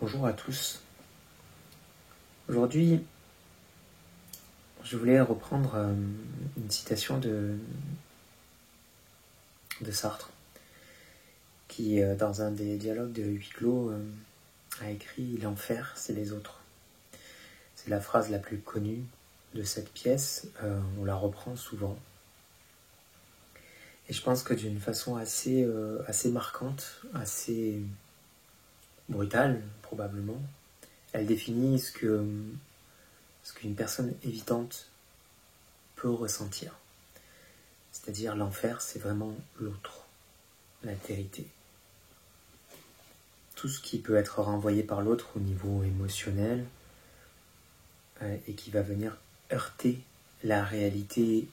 Bonjour à tous. Aujourd'hui, je voulais reprendre une citation de Sartre, qui, dans un des dialogues de huis clos, a écrit « L'enfer, c'est les autres ». C'est la phrase la plus connue de cette pièce, on la reprend souvent. Et je pense que d'une façon assez marquante, assez brutale probablement, elle définit ce qu'une personne évitante peut ressentir. C'est-à-dire l'enfer, c'est vraiment l'autre, l'altérité. Tout ce qui peut être renvoyé par l'autre au niveau émotionnel et qui va venir heurter la réalité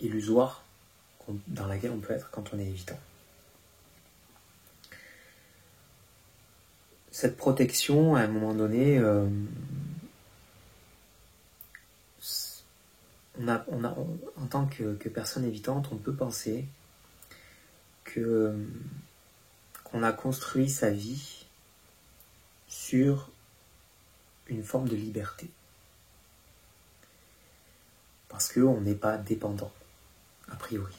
illusoire dans laquelle on peut être quand on est évitant. Cette protection, à un moment donné, en tant que personne évitante, on peut penser qu'on a construit sa vie sur une forme de liberté. Parce qu'on n'est pas dépendant, a priori.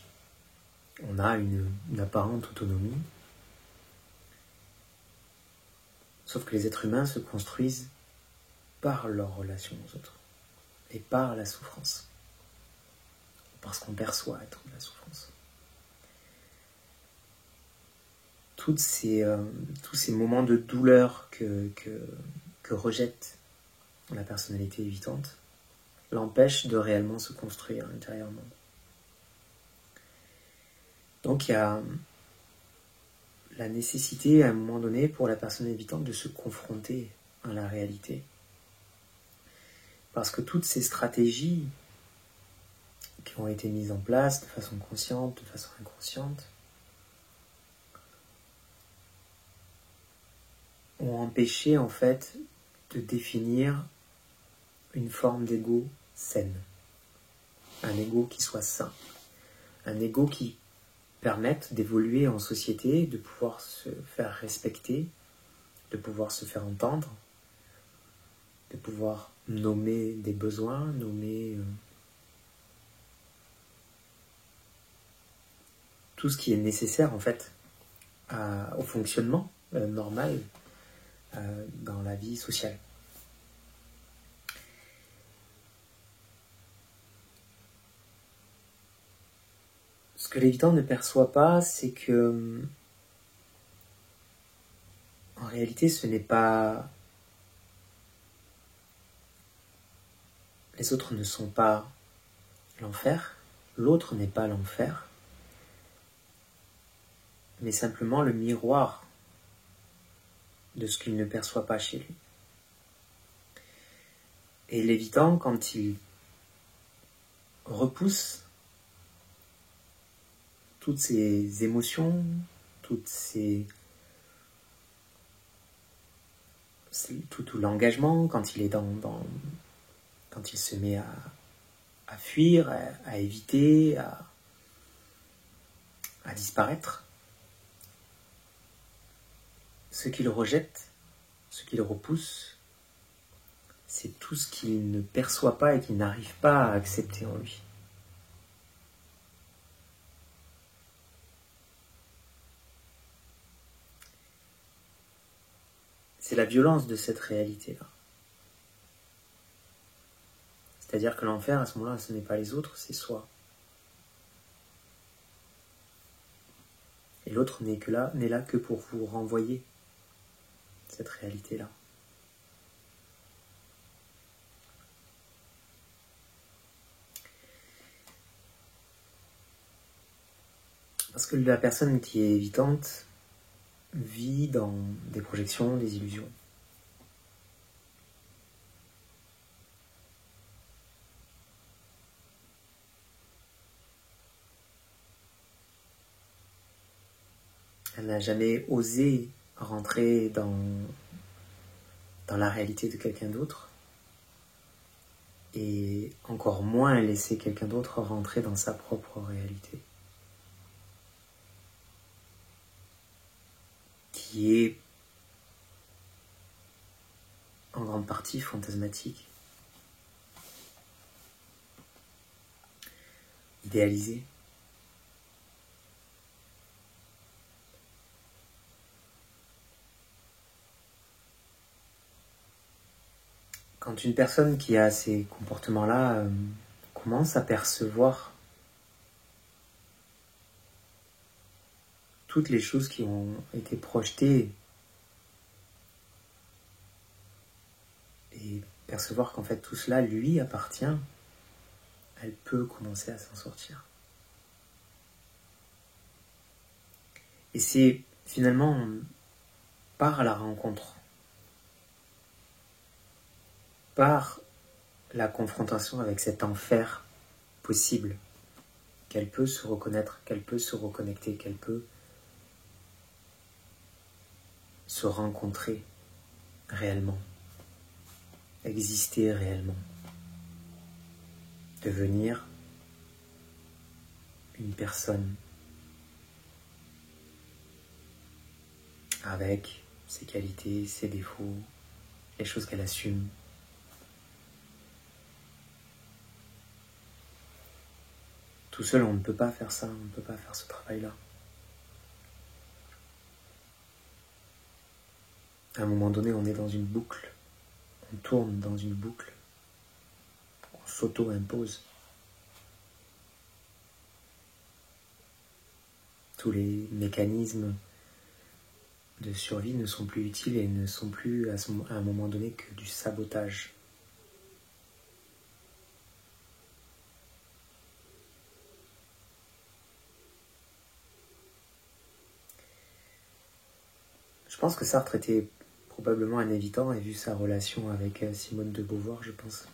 On a une apparente autonomie. Sauf que les êtres humains se construisent par leur relation aux autres et par la souffrance. Parce qu'on perçoit être de la souffrance. Tous ces moments de douleur que rejette la personnalité évitante l'empêchent de réellement se construire intérieurement. Donc il y a la nécessité à un moment donné pour la personne évitante de se confronter à la réalité. Parce que toutes ces stratégies qui ont été mises en place de façon consciente, de façon inconsciente, ont empêché en fait de définir une forme d'ego saine. Un ego qui soit sain. Un ego qui permette d'évoluer en société, de pouvoir se faire respecter, de pouvoir se faire entendre, de pouvoir nommer des besoins, nommer tout ce qui est nécessaire en fait au fonctionnement normal dans la vie sociale. Ce que l'évitant ne perçoit pas, c'est que en réalité ce n'est pas... Les autres ne sont pas l'enfer, l'autre n'est pas l'enfer, mais simplement le miroir de ce qu'il ne perçoit pas chez lui. Et l'évitant, quand il repousse toutes ces émotions, tout l'engagement, quand il est quand il se met à fuir, à éviter, à disparaître, ce qu'il rejette, ce qu'il repousse, c'est tout ce qu'il ne perçoit pas et qu'il n'arrive pas à accepter en lui. C'est la violence de cette réalité-là. C'est-à-dire que l'enfer, à ce moment-là, ce n'est pas les autres, c'est soi. Et l'autre n'est là que pour vous renvoyer cette réalité-là. Parce que la personne qui est évitante vit dans des projections, des illusions. Elle n'a jamais osé rentrer dans la réalité de quelqu'un d'autre et encore moins laisser quelqu'un d'autre rentrer dans sa propre réalité. qui est en grande partie fantasmatique, idéalisé. Quand une personne qui a ces comportements-là commence à percevoir toutes les choses qui ont été projetées et percevoir qu'en fait tout cela lui appartient, elle peut commencer à s'en sortir. Et c'est finalement par la rencontre, par la confrontation avec cet enfer possible, qu'elle peut se reconnaître, qu'elle peut se reconnecter, qu'elle peut se rencontrer réellement, exister réellement, devenir une personne avec ses qualités, ses défauts, les choses qu'elle assume. Tout seul, on ne peut pas faire ça, on ne peut pas faire ce travail-là. À un moment donné, on est dans une boucle, on tourne dans une boucle, on s'auto-impose. Tous les mécanismes de survie ne sont plus utiles et ne sont plus à un moment donné que du sabotage. Je pense que Sartre était probablement un évitant, et vu sa relation avec Simone de Beauvoir, je pense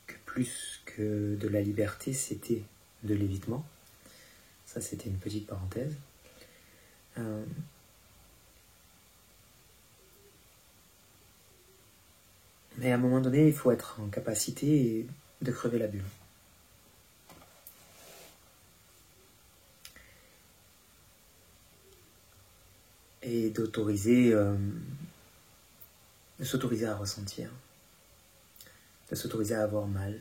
que plus que de la liberté, c'était de l'évitement. Ça, c'était une petite parenthèse. Mais à un moment donné, il faut être en capacité de crever la bulle. Et de s'autoriser à ressentir, de s'autoriser à avoir mal.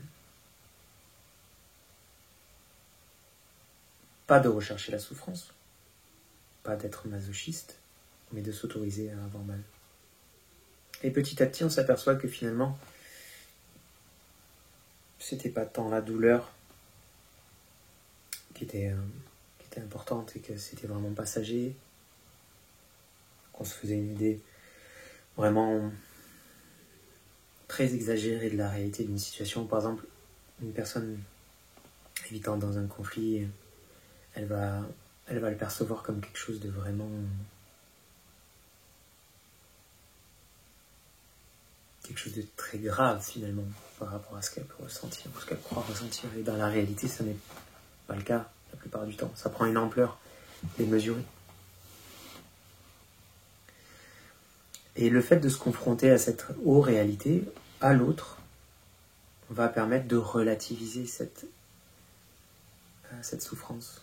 Pas de rechercher la souffrance, pas d'être masochiste, mais de s'autoriser à avoir mal. Et petit à petit, on s'aperçoit que finalement, c'était pas tant la douleur qui était importante et que c'était vraiment passager, qu'on se faisait une idée vraiment très exagérée de la réalité d'une situation. Par exemple, une personne évitant dans un conflit, elle va le percevoir comme quelque chose de vraiment quelque chose de très grave finalement par rapport à ce qu'elle peut ressentir ou ce qu'elle croit ressentir. Et dans la réalité, ce n'est pas le cas la plupart du temps. Ça prend une ampleur démesurée. Et le fait de se confronter à cette haute réalité, à l'autre, va permettre de relativiser cette souffrance.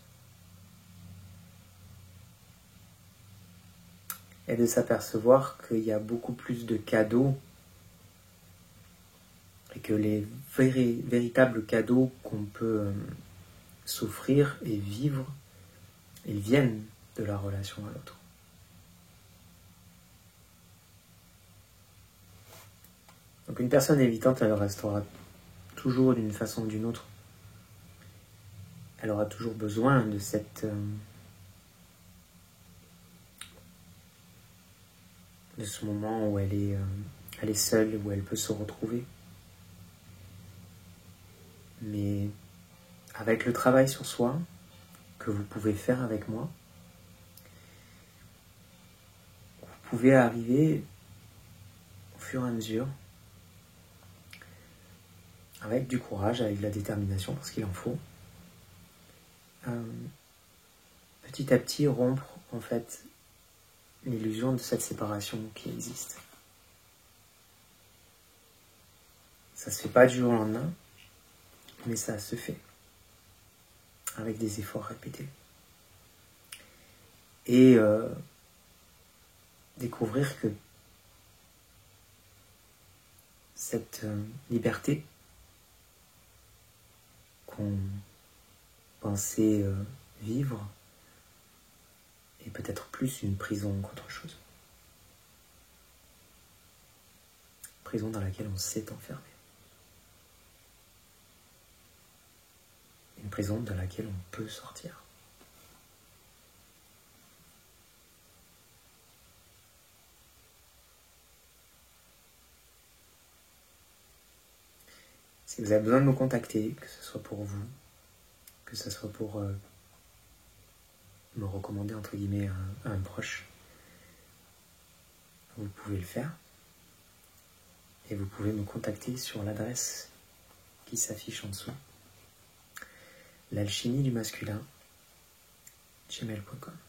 Et de s'apercevoir qu'il y a beaucoup plus de cadeaux et que les véritables cadeaux qu'on peut s'offrir et vivre, ils viennent de la relation à l'autre. Donc une personne évitante, elle restera toujours d'une façon ou d'une autre. Elle aura toujours besoin de de ce moment où elle est seule, où elle peut se retrouver. Mais avec le travail sur soi que vous pouvez faire avec moi, vous pouvez arriver au fur et à mesure, avec du courage, avec de la détermination, parce qu'il en faut, petit à petit rompre en fait l'illusion de cette séparation qui existe. Ça se fait pas du jour au lendemain, mais ça se fait avec des efforts répétés. et découvrir que cette liberté qu'on pensait vivre est peut-être plus une prison qu'autre chose. Une prison dans laquelle on s'est enfermé. Une prison de laquelle on peut sortir. Si vous avez besoin de me contacter, que ce soit pour vous, que ce soit pour me recommander entre guillemets à un proche, vous pouvez le faire. Et vous pouvez me contacter sur l'adresse qui s'affiche en dessous. L'alchimie du masculin, gmail.com.